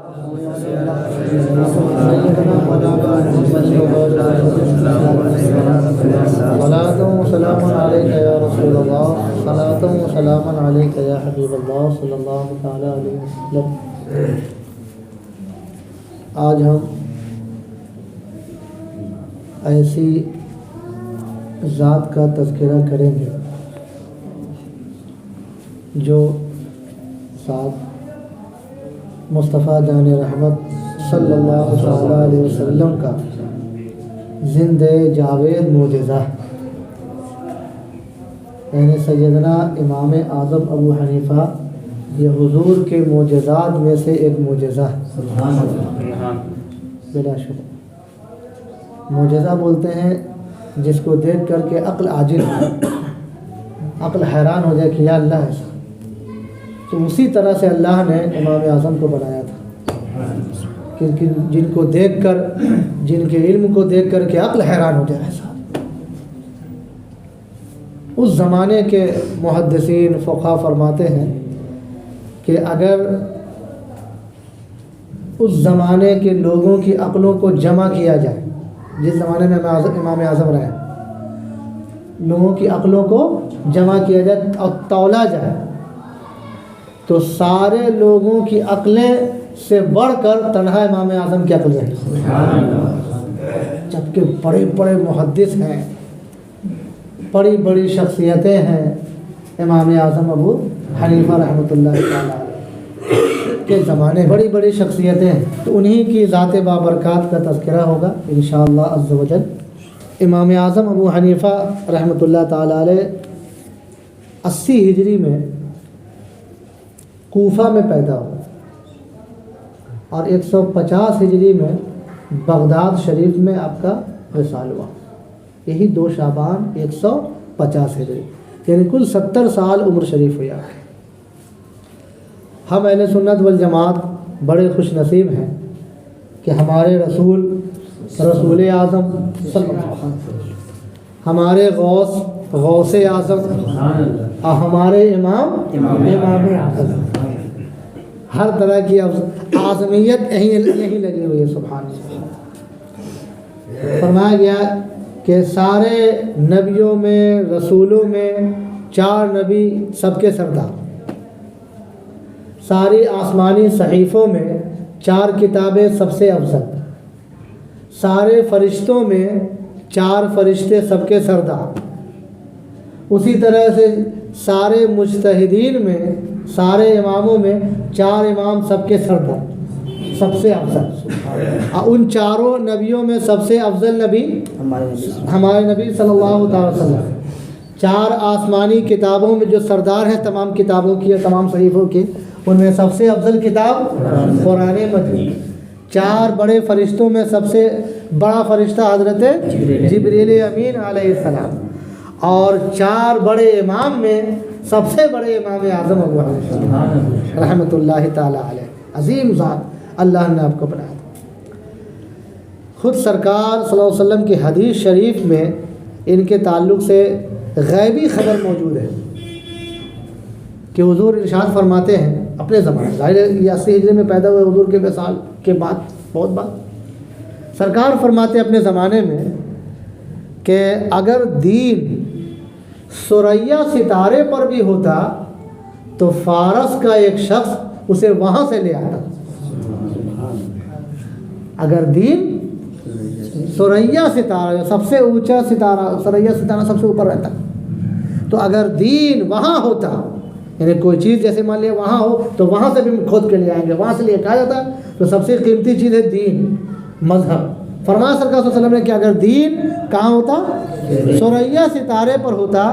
सलातुम सलामुन अलैका या रसूलल्लाह, सलातुम सलामुन अलैका या हबीबल्लाह सल्लल्लाहु तआला अलैहि वसल्लम। आज हम ऐसी ज़ात का तज़किरा करेंगे जो साथ मुस्तफ़ा जान रहमत सल्लल्लाहु अलैहि वसल्लम का ज़िंदे जावेद मोजज़ा, यानी सैयदना इमाम आज़म अबू हनीफ़ा ये हुज़ूर के मोजज़ात में से एक मोजज़ा बिलाशुबा। मोजज़ा बोलते हैं जिसको देख कर के अक्ल आजिज़ हो, अक्ल हैरान हो जाए कि या अल्लाह ऐसा। तो उसी तरह से अल्लाह ने इमाम आज़म को बनाया था, क्योंकि जिनको देखकर, जिनके इल्म को देख कर के अक्ल हैरान हो जाए ऐसा। उस ज़माने के मुहद्दिसीन फ़ुक़हा फरमाते हैं कि अगर उस ज़माने के लोगों की अक़लों को जमा किया जाए, जिस ज़माने में इमाम आज़म रहे, लोगों की अक़लों को जमा किया जाए और तौला जाए, तो सारे लोगों की अक़लें से बढ़कर तन्हा इमाम आज़म की अक़ल रही। जबकि बड़े बड़े मुहद्दिस हैं, बड़ी बड़ी शख्सियतें हैं, इमाम आज़म अबू हनीफ़ा रहमतुल्लाह अलैह के ज़माने बड़ी बड़ी शख्सियतें हैं। तो उन्हीं की ज़ात बाबरकात का तज़किरा होगा इंशाअल्लाह अज़्ज़ व जल। इमाम आज़म अबू हनीफ़ा रहमतुल्लाह ताला अलैह 80 हिजरी में कूफा में पैदा हुआ और 150 हिजरी में बगदाद शरीफ में आपका विसाल हुआ। यही 2 शाबान 150 हिजरी, यानी कुल 70 साल उम्र शरीफ हुई आपकी। हम अहले सुन्नत वल जमात बड़े खुश नसीब हैं कि हमारे रसूल आज़म हमारे गौसे आज़म और हमारे इमाम आज़म, हर तरह की आज़मियत यहीं लगी हुई है। सुभान अल्लाह। फरमाया गया कि सारे नबियों में, रसूलों में 4 नबी सबके सरदार, सारी आसमानी सहीफ़ों में 4 किताबें सबसे अफजल, सारे फरिश्तों में 4 फरिश्ते सबके सरदार, उसी तरह से सारे मुज्तहिदीन में, सारे इमामों में 4 इमाम सबके सरदार, सबसे अफजल। और उन 4 नबियों में सबसे अफजल नबी हमारे नबी सल्लल्लाहु अलैहि वसल्लम। 4 आसमानी किताबों में जो सरदार हैं तमाम किताबों की या तमाम सहीफ़ों की, उनमें सबसे अफजल किताब कुरान मजीद। 4 बड़े फरिश्तों में सबसे बड़ा फरिश्ता हज़रत जिब्रील अमीन अलैहिस्सलाम, और 4 बड़े इमाम में सबसे बड़े इमाम आज़म अबू हनीफ़ा रहमतुल्लाहि ताला अलैह। अज़ीम ज़ात अल्लाह ने आपको बनाया। ख़ुद सरकार सल्लल्लाहु अलैहि वसल्लम की हदीस शरीफ में इनके ताल्लुक़ से गैबी ख़बर मौजूद है कि हुज़ूर इरशाद फरमाते हैं अपने ज़माने, ज़ाहिर है ये 80 हिजरी में पैदा हुए हुज़ूर के विसाल के बाद बहुत बाद, सरकार फरमाते अपने ज़माने में कि अगर दीन सुरैया सितारे पर भी होता तो फ़ारस का एक शख्स उसे वहाँ से ले आता। अगर दीन सुरैया सितारा, सबसे ऊंचा सितारा, सुरैया सितारा सबसे ऊपर रहता, तो अगर दीन वहाँ होता, यानी कोई चीज़ जैसे मान लिया वहाँ हो तो वहाँ से भी खोद के ले आएंगे, वहाँ से लेकर आ जाता। तो सबसे कीमती चीज़ है दीन, मज़हब। फरमाया सरकार सल्लल्लाहु अलैहि वसल्लम ने कि अगर दीन कहाँ होता, सुरैया सितारे पर होता,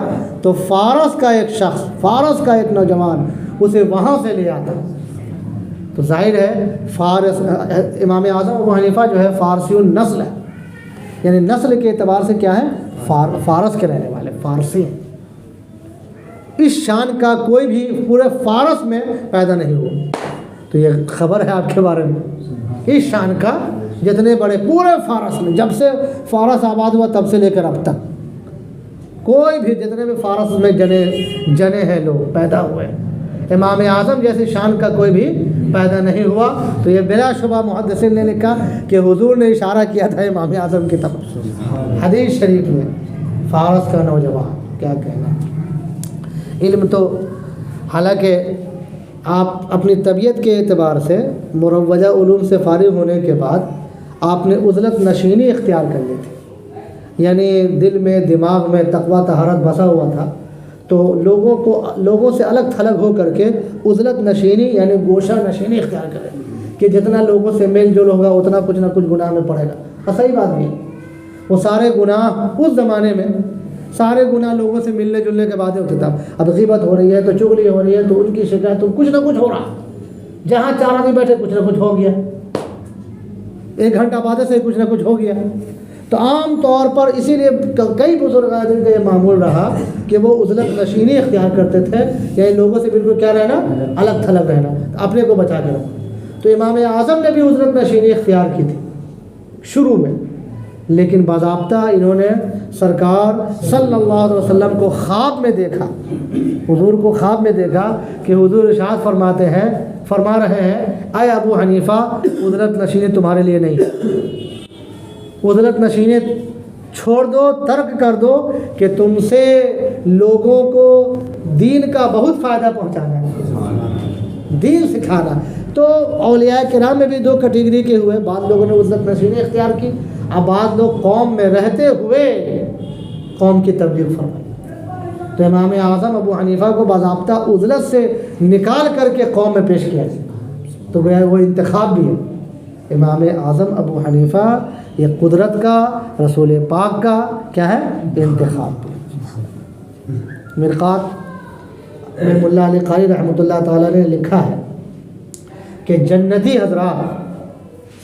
तो फ़ारस का एक शख्स, फ़ारस का एक नौजवान उसे वहाँ से ले आता। तो जाहिर है फ़ारस, इमाम आज़म अबू हनीफ़ा जो है फ़ारसी नस्ल है, यानी नस्ल के एतबार से क्या है, फ़ारस के रहने वाले, फ़ारसी हैं। इस शान का कोई भी पूरे फ़ारस में पैदा नहीं हुआ। तो ये खबर है आपके बारे में, इस शान का जितने बड़े पूरे फ़ारस में, जब से फ़ारस आबाद हुआ तब से लेकर अब तक, कोई भी जितने भी फ़ारस में जने हैं लोग पैदा हुए, इमाम आज़म जैसी शान का कोई भी पैदा नहीं हुआ। तो ये बिलाशुबा मुहद्दिसीन ने लिखा कि हुजूर ने इशारा किया था इमाम आज़म की तरफ हदीस शरीफ में, फारस का नौजवान, क्या कहना। इल्म तो हालांकि आप अपनी तबीयत के एतबार से मुरव्वजा उलूम से फारिग होने के बाद आपने उज़लत नशीनी इख्तियार कर ली थी, यानी दिल में दिमाग में तक़वा तहारत बसा हुआ था। तो लोगों से अलग थलग हो करके उज़लत नशीनी यानी गोशा नशीनी इख्तियार करें कि जितना लोगों से मेल जोल होगा उतना कुछ ना कुछ गुनाह में पड़ेगा। और सही बात भी है, वो सारे गुनाह उस ज़माने में सारे गुनाह लोगों से मिलने जुलने के बाद ही होते था। अब ग़ीबत हो रही है तो चुगली हो रही है तो उनकी शिकायत, तो कुछ ना कुछ हो रहा, जहाँ 4 आदमी बैठे कुछ ना कुछ हो गया, 1 घंटा बाद से कुछ ना कुछ हो गया। तो आम तौर पर इसीलिए कई बुजुर्ग आदमी का ये मामूल रहा कि वो उज़लत नशीनी इख्तियार करते थे, यानी लोगों से बिल्कुल क्या रहना, अलग थलग रहना, अपने को बचा के रखना। तो इमाम आज़म ने भी उज़लत नशीनी इख्तियार की थी शुरू में, लेकिन बाज़ाब्ता इन्होंने सरकार सल्लल्लाहु अलैहि वसल्लम को ख्वाब में देखा, हुजूर को ख्वाब में देखा कि हुजूर इरशाद फरमा रहे हैं, आए अबू हनीफ़ा, उज़लत नशीनी तुम्हारे लिए नहीं, उज़लत नशीनी छोड़ दो, तर्क कर दो कि तुमसे लोगों को दीन का बहुत फ़ायदा पहुँचाना है, दीन सिखाना। तो औलिया किराम में भी 2 कैटेगरी के हुए, बाद लोगों ने उज़लत नशीनी इख्तियार की, अब बाद लोग कौम में रहते हुए कौम की तबलीग फरमाई। तो इमाम आज़म अबू हनीफ़ा को बाज़ाब्ता उज़लत से निकाल करके कौम में पेश किया, तो वो इंतखाब भी है। इमाम आज़म अबू हनीफ़ा ये कुदरत का, रसूल पाक का क्या है, इंतखाब। मिरक़ात में मुल्ला अली क़ारी रहमतुल्लाह ताला ने लिखा है कि जन्नती हज़रात,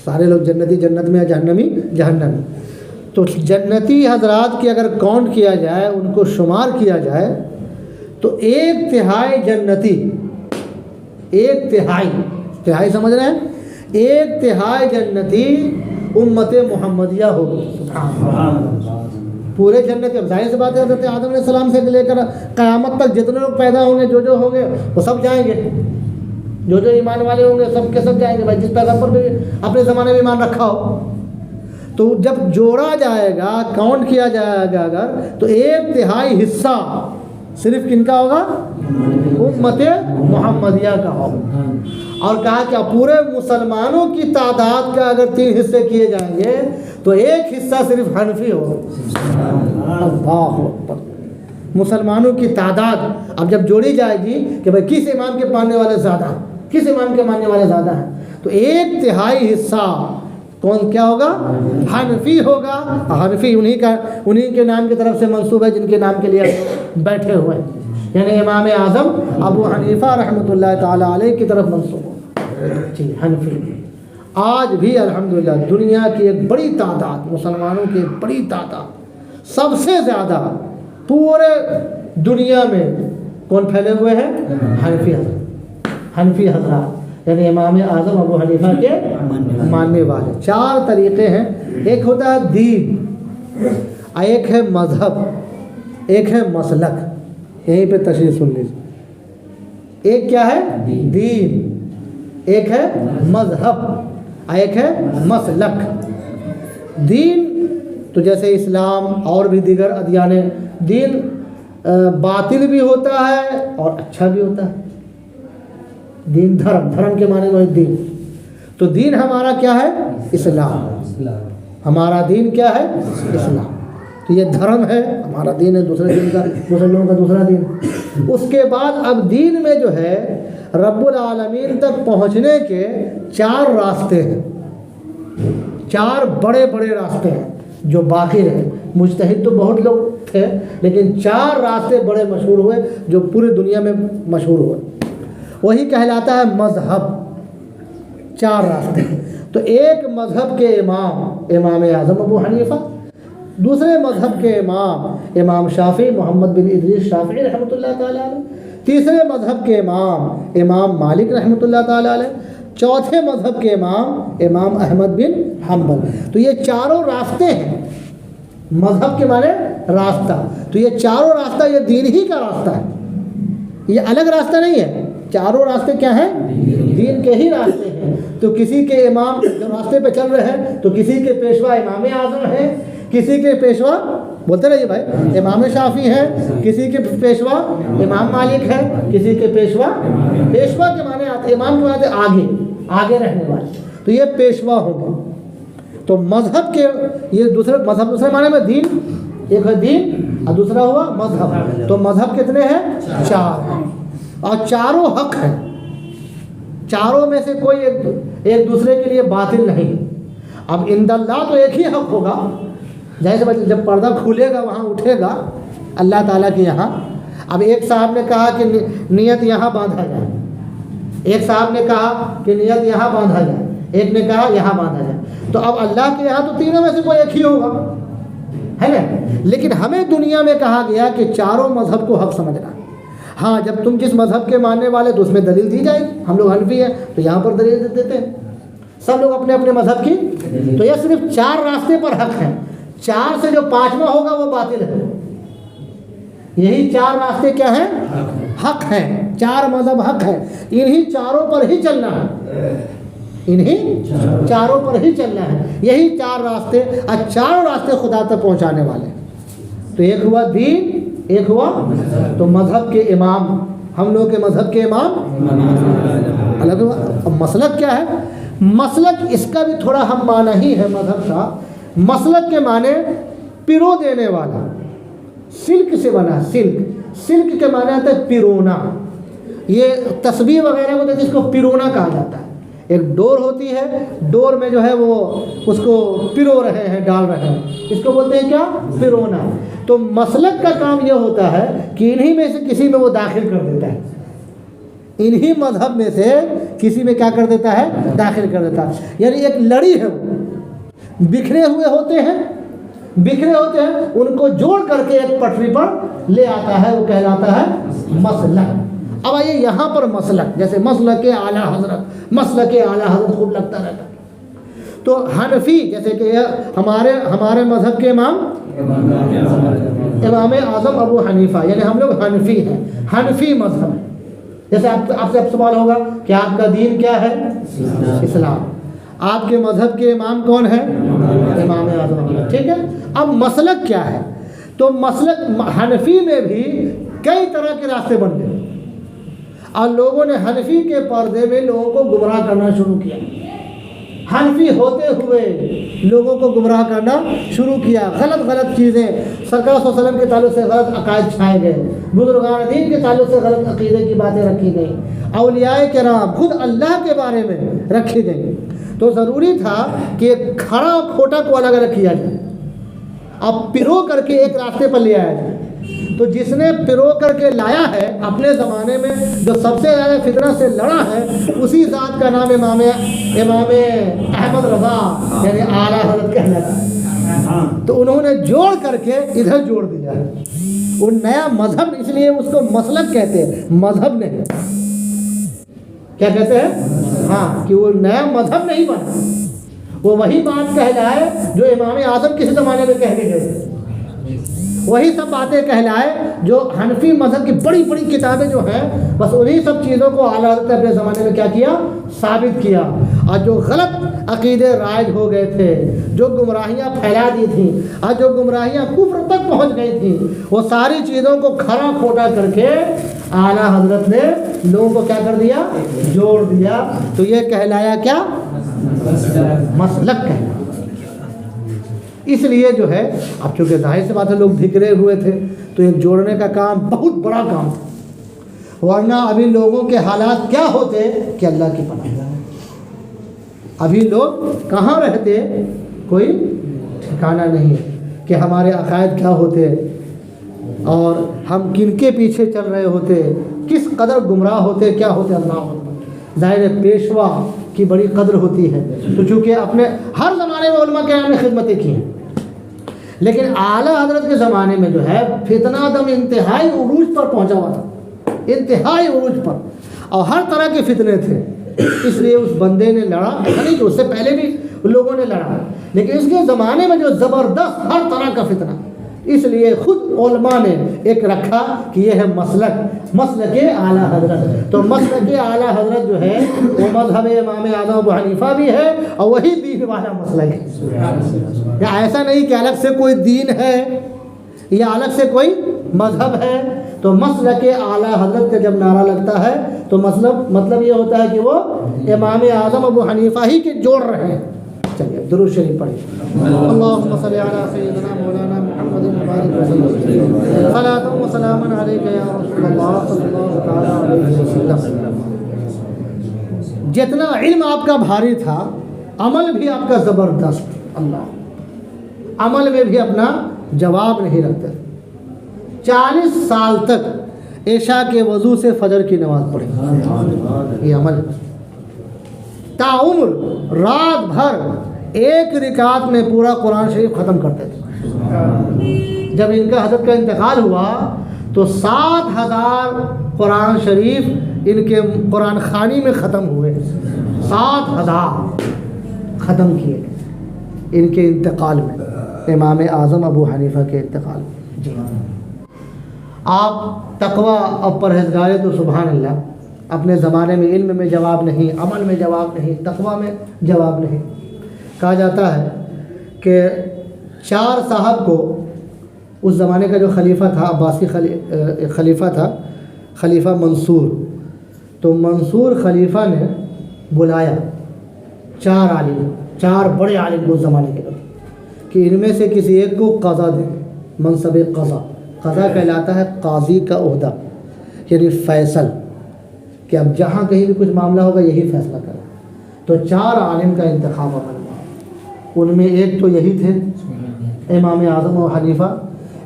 सारे लोग जन्नती जन्नत में, जहन्नमी जहन्नम, तो जन्नती हज़रात की अगर काउंट किया जाए, उनको शुमार किया जाए, तो 1/3 जन्नती, 1/3 समझ रहे हैं, 1/3 जन्नती उम्मत मुहम्मदिया होगी। पूरे जन्नत, अब जाहिर सी बात है हज़रत आदम अलैहिस्सलाम से लेकर क़यामत तक जितने लोग पैदा होंगे, जो होंगे वो सब जाएंगे, जो ईमान वाले होंगे सब के सब जाएंगे। भाई जिस पैगम्बर भी अपने ज़माने में ईमान रखा हो, तो जब जोड़ा जाएगा, काउंट किया जाएगा अगर, तो 1/3 हिस्सा सिर्फ किनका होगा, उम्मत मुहम्मदिया का होगा। और कहा कि पूरे मुसलमानों की तादाद का अगर 3 हिस्से किए जाएंगे तो 1 हिस्सा सिर्फ हनफी होगा। अल्लाहु अकबर। मुसलमानों की तादाद अब जब जोड़ी जाएगी कि भाई किस इमाम के मानने वाले ज़्यादा, किस इमाम के मानने वाले ज़्यादा हैं, तो 1/3 हिस्सा कौन क्या होगा, हनफी होगा। हनफी उन्हीं के नाम की तरफ से मंसूब है जिनके नाम के लिए बैठे हुए हैं, यानी इमाम आज़म अबू हनीफ़ा रहमतुल्लाह ताला अलैह की तरफ मंसूब जी, हनफी। आज भी अल्हम्दुलिल्लाह दुनिया की एक बड़ी तादाद, मुसलमानों की एक बड़ी तादाद, सबसे ज़्यादा पूरे दुनिया में कौन फैले हुए हैं, हनफी हज़रत, हनफी हज़रात, यानी इमाम आज़म अबू हनीफ़ा के मानने वाले। 4 तरीक़े हैं, एक होता है दीन, एक है मज़हब, एक है मसलक, यहीं पे तशरीह सुन लीजिए। एक क्या है, दीन, एक है मज़हब, एक है मसलक। दीन तो जैसे इस्लाम और भी दीगर अदियाने, दीन बातिल भी होता है और अच्छा भी होता है। दीन धर्म के माने में दीन, तो दीन हमारा क्या है, इस्लाम, हमारा दीन क्या है, इस्लाम। तो ये धर्म है, हमारा दीन है, दूसरे लोगों का दूसरा दीन। उसके बाद अब दीन में जो है रब्बुल आलमीन तक पहुँचने के 4 रास्ते हैं, 4 बड़े बड़े रास्ते हैं जो बाकी रहे। मुजतहिद तो बहुत लोग थे, लेकिन 4 रास्ते बड़े मशहूर हुए जो पूरी दुनिया में मशहूर हुए, वही कहलाता है मज़हब। 4 रास्ते, तो एक मज़हब के इमाम आज़म अबू हनीफ़ा, दूसरे मज़हब के इमाम शाफ़ी मोहम्मद बिन इदरीस शाफ़ी रहमतुल्लाह ताला अलैह, तीसरे मज़हब के इमाम मालिक रहमतुल्लाह ताला अलैह, चौथे मज़हब के इमाम अहमद बिन हम्बल। तो ये 4 रास्ते हैं, मज़हब के माने रास्ता, तो ये 4 रास्ता ये दीन ही का रास्ता है, ये अलग रास्ता नहीं है, चारों रास्ते क्या हैं? दीन के ही रास्ते हैं। तो किसी के इमाम जो रास्ते पे चल रहे हैं तो किसी के पेशवा इमाम आज़म है, किसी के पेशवा बोलते रहिए भाई इमाम शाफी है, किसी के पेशवा इमाम मालिक है, किसी के पेशवा के माने आते इमाम के माने आगे आगे रहने वाले, तो ये पेशवा होंगे। तो मजहब के ये दूसरे मजहब दूसरे माने में दीन, एक है दीन और दूसरा हुआ मजहब। तो मजहब कितने हैं? 4, और चारों हक हैं। चारों में से कोई एक दूसरे के लिए बातिल नहीं। अब इंदल्लाह तो एक ही हक होगा, जैसे जब पर्दा खुलेगा वहाँ उठेगा अल्लाह ताला के यहाँ। अब एक साहब ने कहा कि नियत यहाँ बांधा जाए, एक साहब ने कहा कि नियत यहाँ बांधा जाए, एक ने कहा यहाँ बांधा जाए। तो अब अल्लाह के यहाँ तो तीनों में से कोई एक ही होगा, है ना। लेकिन हमें दुनिया में कहा गया कि चारों मजहब को हक समझना। हाँ, जब तुम जिस मजहब के मानने वाले तो उसमें दलील दी जाएगी। हम लोग हनफी हैं तो यहाँ पर दलील देते हैं, सब लोग अपने अपने मजहब की। तो यह सिर्फ 4 रास्ते पर हक है। 4 से जो 5वां होगा वो बातिल है। यही 4 रास्ते क्या हैं? हक हैं। 4 मजहब हक है, इन्हीं चारों पर ही चलना है, इन्हीं चारों पर ही चलना है। यही 4 रास्ते और 4 रास्ते खुदा तक पहुंचाने वाले। तो एक हुआ दीन, एक हुआ तो मजहब के इमाम, हम लोग के मजहब के इमाम अलग हुआ। अब मसलक क्या है? मसलक इसका भी थोड़ा हम माना ही है मजहब का। मसलक के माने पिरो देने वाला, सिल्क से बना, सिल्क के माने आता है पिरोना। ये तस्बीह वगैरह को देखिए, इसको पिरोना कहा जाता है। एक डोर होती है, डोर में जो है वो उसको पिरो रहे हैं, डाल रहे हैं, इसको बोलते हैं क्या? पिरोना। तो मसलक का काम यह होता है कि इन्हीं में से किसी में वो दाखिल कर देता है, इन्हीं मजहब में से किसी में क्या कर देता है? दाखिल कर देता है। यानी एक लड़ी है, वो बिखरे हुए होते हैं, उनको जोड़ करके एक पटरी पर ले आता है, वो कहलाता है मसलक। अब आइए यहाँ पर मसलक, जैसे मसलक आला हज़रत खूब लगता रहता। तो हनफी, जैसे कि हमारे मजहब के इमाम आज़म अबू हनीफा, यानी हम लोग हनफी हैं, हनफी मजहब। जैसे आपसे अब सवाल होगा कि आपका दीन क्या है? इस्लाम। आपके मजहब के इमाम कौन है? इमाम आज़म। ठीक है। अब मसलक क्या है? तो मसलक हनफी में भी कई तरह के रास्ते बन गए और लोगों ने हनफी के पर्दे में लोगों को गुमराह करना शुरू किया। हनफी होते हुए लोगों को गुमराह करना शुरू किया। गलत चीज़ें सरकार सल्लल्लाहु अलैहि वसल्लम के ताल्लुक़ से गलत अकायद छाए गए, बुजुर्गान दीन के ताल्लुक़ से गलत अकीदे की बातें रखी गई, औलियाए किराम खुद अल्लाह के बारे में रखी गई। तो ज़रूरी था कि खड़ा और खोटा को अलग अलग किया जाए, अब पिरो करके एक रास्ते पर ले आया जाए। तो जिसने पिरो करके लाया है अपने ज़माने में, जो सबसे ज़्यादा फितना से लड़ा है, उसी ज़ात का नाम इमाम अहमद रज़ा यानी आला हज़रत कहलाता है। तो उन्होंने जोड़ करके इधर जोड़ दिया है, वो नया मजहब, इसलिए उसको मसलक कहते हैं, मजहब नहीं। क्या कहते हैं? हाँ, कि वो नया मजहब नहीं बना, वो वही बात कहलाए जो इमाम आज़म किसी ज़माने में कह के गए, वही सब बातें कहलाए जो हनफी मजहब की बड़ी बड़ी किताबें जो हैं, बस उन्हीं सब चीज़ों को आला हज़रत ने अपने ज़माने में क्या किया? साबित किया। और जो गलत अकीदे राइज हो गए थे, जो गुमराहियाँ फैला दी थी और जो गुमराहियाँ कुफ्र तक पहुँच गई थी, वो सारी चीज़ों को खरा खोटा करके आला हज़रत ने लोगों को क्या कर दिया? जोड़ दिया। तो ये कहलाया क्या? मसलक कहलाया। इसलिए जो है, अब चूँकि जाहिर सी बात है लोग भिखरे हुए थे, तो एक जोड़ने का काम बहुत बड़ा काम था, वरना अभी लोगों के हालात क्या होते कि अल्लाह की पनाह। अभी लोग कहाँ रहते कोई ठिकाना नहीं है कि हमारे अकायद क्या होते और हम किनके पीछे चल रहे होते, किस कदर गुमराह होते, क्या होते। अल्लाह ज़ाहिर पेशवा की बड़ी कदर होती है। तो चूँकि अपने हर ज़माने में उलमा किराम ने खिदमतें की हैं, लेकिन आला हज़रत के ज़माने में जो है फितना दम इंतहाई उरूज पर पहुँचा हुआ था, इंतहाई उरूज पर, और हर तरह के फितने थे। इसलिए उस बंदे ने लड़ा, ऐसा नहीं कि उससे पहले भी लोगों ने लड़ा, लेकिन इसके ज़माने में जो ज़बरदस्त हर तरह का फितना, इसलिए खुद उलमा ने एक रखा कि यह है मसलक आला हजरत। तो मसलक आला हजरत जो है वो मज़हब इमाम आज़म अबू हनीफा भी है और वही दीन वाला मसलक है। या ऐसा नहीं कि अलग से कोई दीन है या अलग से कोई मज़हब है। तो मसलक आला हजरत का जब नारा लगता है तो मतलब ये होता है कि वो इमाम आज़म अबू हनीफा ही के जोड़ रहे हैं। चलिए दुरूद शरीफ पढ़िए। अल्लाहुम्मा सल्ली अला सय्यिदिना मौलाना मुहम्मदिन व बारिक वसल्लम सलातन व सलामन अलैका या रसूलल्लाह सल्लल्लाहु तआला अलैहि वसल्लम। जितना इल्म आपका भारी था, अमल भी आपका ज़बरदस्त। अल्लाह अमल में भी अपना जवाब नहीं रखते। 40 साल तक ऐशा के वज़ू से फजर की नमाज़ पढ़ी, ये अमल। ताउम्र रात भर एक रिकात में पूरा कुरान शरीफ ख़त्म करते थे। जब इनका हज़रत का इंतकाल हुआ तो 7000 कुरान शरीफ इनके कुरान खानी में ख़त्म हुए। 7000 ख़त्म किए इनके इंतकाल में, इमाम आज़म अबू हनीफ़ा के इंतकाल में। जी आप तक़वा और परहेज़गारी तो सुभान अल्लाह, अपने ज़माने में इल्म में जवाब नहीं, अमल में जवाब नहीं, तक़वा में जवाब नहीं। कहा जाता है कि 4 साहब को उस ज़माने का जो खलीफा था, अब्बासी खलीफा था, खलीफा मंसूर। तो मंसूर खलीफा ने बुलाया 4 आलिम, 4 बड़े आलिम को उस ज़माने के कि इनमें से किसी एक को क़ज़ा दें। मनसब क़ज़ा कहलाता है काजी का ओहदा, यानी फ़ैसल, कि अब जहाँ कहीं भी कुछ मामला होगा यही फ़ैसला करें। तो 4 आलिम का इंतखाब अमल हुआ। उनमें एक तो यही थे इमाम आज़म और हनीफ़ा,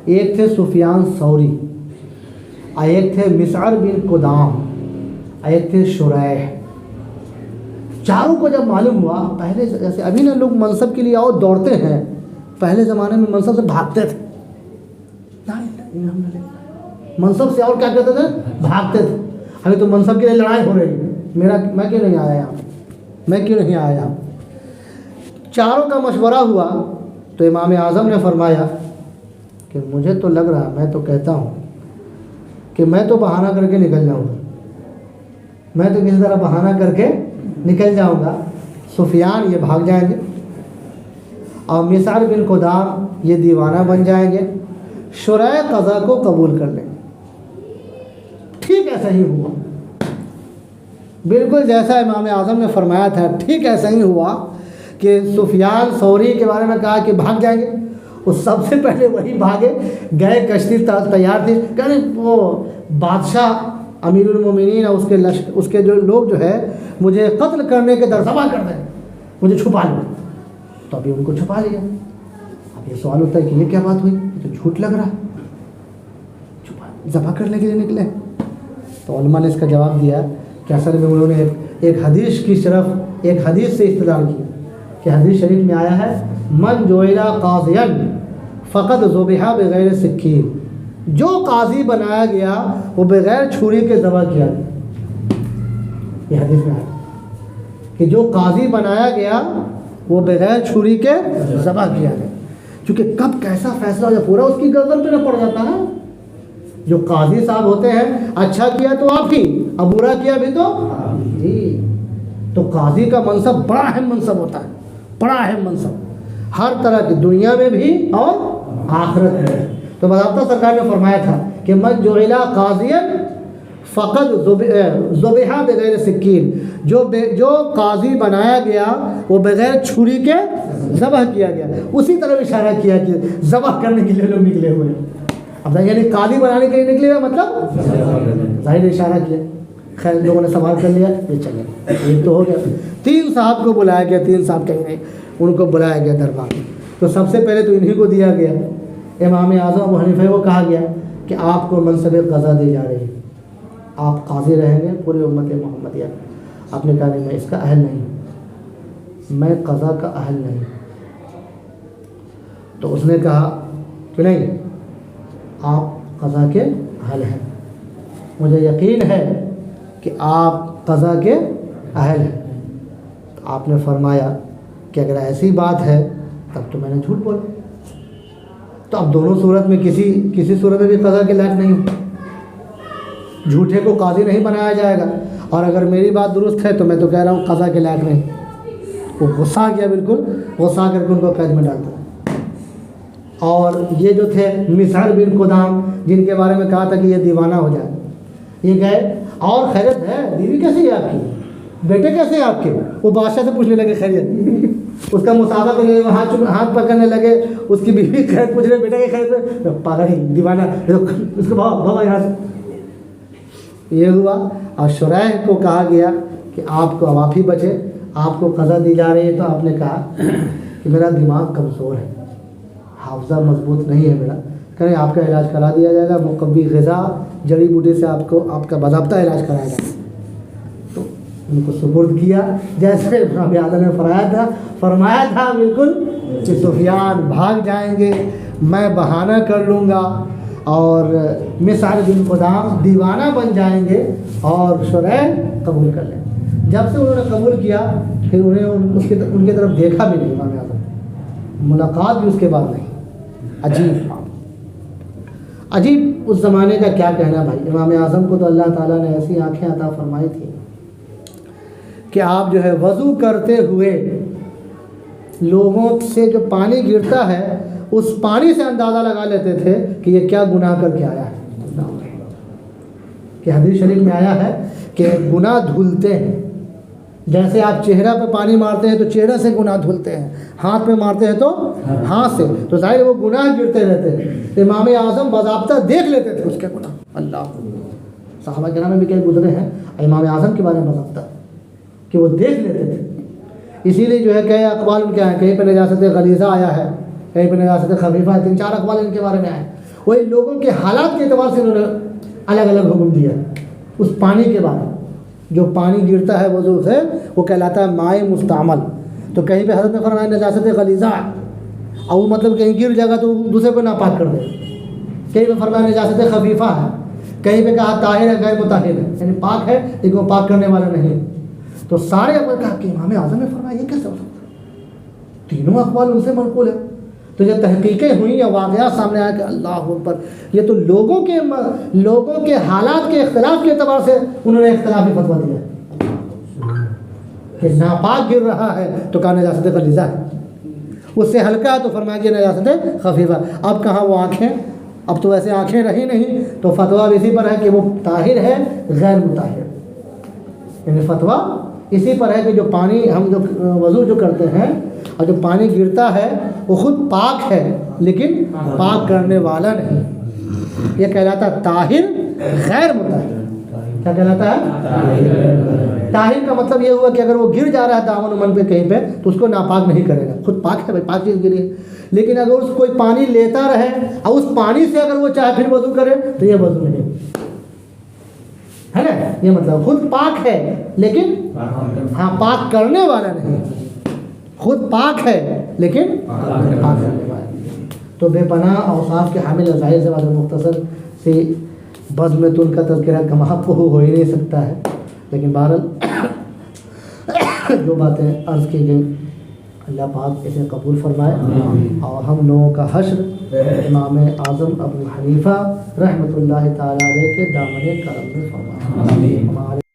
एक थे सुफियान सौरी, एक थे मिसअर बिन कुदाम, एक थे शुरैह। चारों को जब मालूम हुआ, पहले जैसे अभी ना लोग मनसब के लिए आओ दौड़ते हैं, पहले ज़माने में मनसब से भागते थे। मनसब से और क्या कहते थे? भागते थे। अभी तो मनसब के लिए लड़ाई हो रही है, मैं क्यों नहीं आया यहाँ, मैं क्यों नहीं आया यहाँ। चारों का मशवरा हुआ तो इमाम आज़म ने फरमाया कि मुझे तो लग रहा, मैं तो कहता हूँ कि मैं तो बहाना करके निकल जाऊँगा, मैं तो किसी तरह बहाना करके निकल जाऊँगा। सुफियान ये भाग जाएंगे और मिसअर बिन कुदाम ये दीवाना बन जाएंगे, शुरैह क़ज़ा को कबूल कर लेंगे। ठीक ऐसा ही हुआ, बिल्कुल जैसा इमाम आज़म ने फरमाया था, ठीक ऐसा ही हुआ कि सुफियान सौरी के बारे में कहा कि भाग जाएंगे, वो सबसे पहले वही भागे गए। कश्ती तैयार थी, कहने वो बादशाह अमीरुल मोमिनीन और उसके जो लोग जो है मुझे कत्ल करने के दरज़बा कर दें, मुझे छुपा लो। तो अभी उनको छुपा लिया। अब ये सवाल होता है कि ये क्या बात हुई, ये तो झूठ लग रहा, छुपा ज़बा करने के लिए निकले। तो उलमा ने इसका जवाब दिया कि असल में उन्होंने एक हदीस की सिर्फ एक हदीस से इस्तेदलाल किया कि हदीस शरीफ में आया है, मन जोइला काज़ियन फ़क़द ज़ुबिहा बग़ैर सिक्कीन, जो काजी बनाया गया वो बग़ैर छुरी के ज़बह किया गया। ये हदीस में आया कि जो काजी बनाया गया वो बग़ैर छुरी के ज़बह किया गया। क्योंकि कब कैसा फ़ैसला हो जाए पूरा उसकी गर्दन पे न पड़ जाता है। जो काजी साहब होते हैं, अच्छा किया तो आप ही, अब बुरा किया भी तो जी। तो काजी का मनसब बड़ा अहम मनसब होता है, बड़ा अहम मनसब, हर तरह की दुनिया में भी और आखिरत में। तो बाज़ाब्ता सरकार ने फरमाया था कि मन जोइला काज़ियन फ़क़द ज़ुबिहा बग़ैर सिक्कीन, जो काजी बनाया गया वो बग़ैर छुरी के ज़बह किया गया। उसी तरफ इशारा किया कि ज़बह करने के लिए लोग निकले हुए हैं। अब यानी काजी बनाने के लिए निकले हुए, मतलब ज़ाहिर इशारा किया। खैर लोगों ने सवाल कर लिया, ये चले, एक तो हो गया। 3 साहब को बुलाया गया, 3 साहब कहीं नहीं, उनको बुलाया गया दरबार में। तो सबसे पहले तो इन्हीं को दिया गया, इमाम आज़म अबू हनीफ़ा को कहा गया कि आपको मनसब क़ज़ा दी जा रही है, आप काजी रहेंगे पूरी उम्मत मोहम्मदिया। आपने कहा नहीं, मैं इसका अहल नहीं, मैं क़ज़ा का अहल नहीं। तो उसने कहा कि नहीं, आप क़ज़ा के अहल हैं, मुझे यकीन है कि आप क़ज़ा के अहल हैं। तो आपने फरमाया कि अगर ऐसी बात है तब तो मैंने झूठ बोला, तो अब दोनों सूरत में किसी सूरत में भी कज़ा के लायक नहीं हो। झूठे को काजी नहीं बनाया जाएगा, और अगर मेरी बात दुरुस्त है तो मैं तो कह रहा हूँ कज़ा के लायक नहीं। वो गुस्सा गया, बिल्कुल गुस्सा करके उनको कैद में डाल दिया। और ये जो थे मिसहर बिन कुदाम, जिनके बारे में कहा था कि ये दीवाना हो जाए, ये गए और खैरियत है, बीवी कैसी है आपकी, बेटे कैसे हैं आपके, वो बादशाह से पूछने लगे खैरियत। उसका मुसाफा करने लगे, हाथ पकड़ने लगे, उसकी बीवी खैर पूछ रहे बेटे की खैरियत, पागल ही दीवाना, उसको भाव यहाँ से। ये हुआ। और शुरैह को कहा गया कि आपको, अब आप ही बचे, आपको कज़ा दी जा रही है। तो आपने कहा कि मेरा दिमाग कमज़ोर है, हाफजा मजबूत नहीं है मेरा, करें आपका इलाज करा दिया जाएगा, मुकव्वी ग़िज़ा जड़ी बूटी से आपको आपका बाज़ाब्ता इलाज कराया जाएगा। तो उनको सुपुर्द किया, जैसे इमाम आज़म ने फरमाया था बिल्कुल कि सुफियान भाग जाएंगे, मैं बहाना कर लूँगा, और मिसहर बिन कुदाम दीवाना बन जाएंगे और शुरैह कबूल कर लें। जब से उन्होंने कबूल किया, फिर उन्हें उनकी तरफ देखा भी नहीं इमाम आज़म, मुलाकात भी उसके बाद नहीं। अजीब उस ज़माने का क्या कहना भाई। इमाम आज़म को तो अल्लाह ताला ने ऐसी आँखें अता फरमाई थी कि आप जो है वज़ू करते हुए लोगों से जो पानी गिरता है उस पानी से अंदाज़ा लगा लेते थे कि ये क्या गुनाह करके आया है। कि हदीस शरीफ में आया है कि गुनाह धुलते हैं, जैसे आप चेहरा पे पानी मारते हैं तो चेहरे से गुनाह धुलते हैं, हाथ पे मारते हैं तो हाथ से, तो जाहिर वो गुनाह गिरते रहते हैं। तो इमाम आज़म बाज़ाब्ता देख लेते थे उसके गुनाह। अल्लाह, सहाबा किराम में भी कई गुजरे हैं इमाम आज़म के बारे में बाज़ाब्ता कि वो देख लेते थे। इसीलिए जो है कई अक़वाल उनके आए, कहीं पर नजासत गलीज़ा आया है, कहीं पर नजासत खफीफ़ा, 3-4 अक़वाल इनके बारे में आए। वही लोगों के हालात के एतबार से उन्होंने अलग अलग हुक्म दिया। उस पानी के बाद जो पानी गिरता है वज़ू से, वो कहलाता है माए मुस्तामल। तो कहीं पे हज़रत ने फरमाया नजासत गलीज़ा, और वो मतलब कहीं गिर जाएगा तो दूसरे को नापाक कर दे। कहीं पे फरमाया नजासत खफीफ़ा है, कहीं पे कहा ताहिर है गैर मुताहिर है, यानी पाक है लेकिन वो पाक करने वाला नहीं। तो सारे अक़वाल कहा कि इमाम आज़म ने फरमाया, ये कैसे हो सकता है, तीनों अक़वाल उनसे मनक़ूल है। तो जब तहक़ीक़ें हुई या वाक़या सामने आया कि अल्लाह अकबर, ये तो लोगों के हालात के इख्तिलाफ़ के एतबार से उन्होंने इख्तिलाफ़ी फतवा दिया कि नापाक गिर रहा है तो कहा नजासत गलीज़ा है, उससे हल्का है तो फरमाया कि नजासत खफीफ़ा। अब कहाँ वो आँखें, अब तो वैसे आँखें रही नहीं, तो फतवा इसी पर है कि वो ताहिर है गैर मुताहिर, यानी फतवा इसी पर है कि जो पानी हम जो वज़ू जो करते हैं और जो पानी गिरता है वो ख़ुद पाक है लेकिन पाक करने वाला नहीं, ये कहलाता है ताहिर गैर मुताहिर। क्या कहलाता है? ताहिर का मतलब ये हुआ कि अगर वो गिर जा रहा है दामन उमन पे कहीं पे तो उसको नापाक नहीं करेगा, खुद पाक है भाई, पाक चीज़ गिरी है। लेकिन अगर उस कोई पानी लेता रहे और उस पानी से अगर वो चाहे फिर वज़ू करे तो ये वज़ू नहीं है ना, ये मतलब खुद पाक है लेकिन हाँ पाक करने वाला नहीं, खुद पाक है लेकिन पाक करने वाला। तो बेपनाह औसाफ के हामिल ज़ाहिर से वाले मुख्तसर से बज़्म तुन का तज़किरा कमहक़ हो ही नहीं सकता है। लेकिन बहरहाल जो बातें अर्ज़ की गई अल्लाह पाक इसे कबूल फरमाए, और हम लोगों का हश्र इमाम आज़म अबू हनीफ़ा रहमतुल्लाह ताला अलैह के दामन करम में फरमाए।